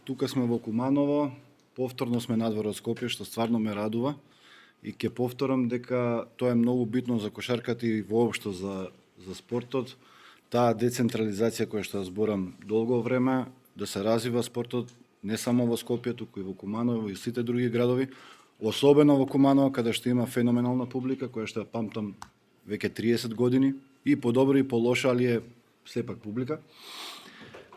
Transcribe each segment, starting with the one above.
тука сме во Куманово, повторно сме надвор од Скопје, што стварно ме радува. И ќе повторам дека тоа е многу битно за кошарката и воопшто за спортот. Таа децентрализација која што зборам долго време, да се развива спортот не само во Скопје, туку и во Куманово и сите други градови, особено во Куманово, каде што има феноменална публика, која што ја памтам веќе 30 години, и по добро и по лошо, али е сепак публика.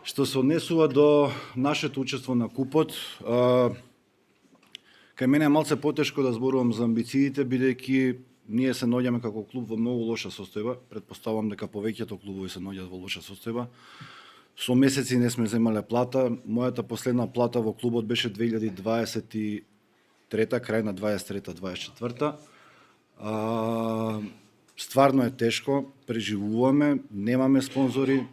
Што се однесува до нашето учество на купот, кај мене е малце потешко да зборувам за амбициите, бидејќи ние се наоѓаме како клуб во многу лоша состојба. Предпоставувам дека повеќето клубови се наоѓаат во лоша состојба. Со месеци не сме земале плата. Мојата последна плата во клубот беше 2023, крај на 23-24. Стварно е тешко, преживуваме, немаме спонзори.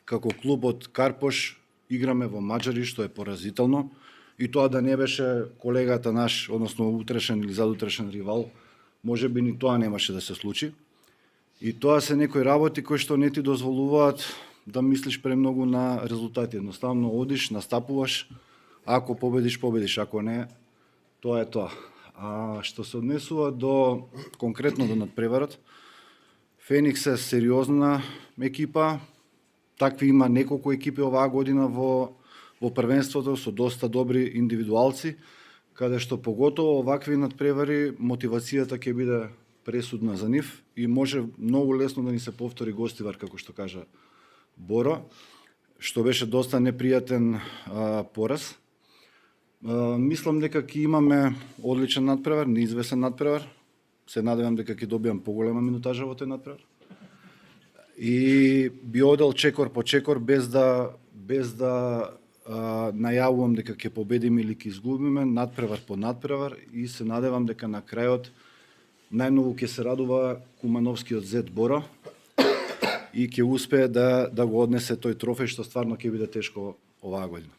Како клуб од Карпош играме во Маџари, што е поразително. И тоа да не беше колегата наш, односно утрешен или задутрешен ривал, може би ни тоа немаше да се случи. И тоа се некои работи кои што не ти дозволуваат да мислиш премногу на резултати. Едноставно одиш, настапуваш, ако победиш, победиш, ако не, тоа е тоа. А што се однесува до конкретно до надпреварот, Феникс е сериозна екипа. Такви има неколку екипи оваа година во првенството со доста добри индивидуалци, каде што поготово овакви надпревари мотивацијата ќе биде пресудна за нив и може многу лесно да ни се повтори гостивар, како што кажа Боро, што беше доста непријатен пораз. Мислам дека ќе имаме одличен надпревар, неизвесен надпревар. Се надевам дека ќе добијам поголема минутажа во тој надпревар. И би одел чекор по чекор без да најавувам дека ќе победиме или ќе изгубиме, надпревар по надпревар, и се надевам дека на крајот најмногу ќе се радува кумановскиот зет Боро и ќе успее да го однесе тој трофеј, што стварно ќе биде тешко оваа година.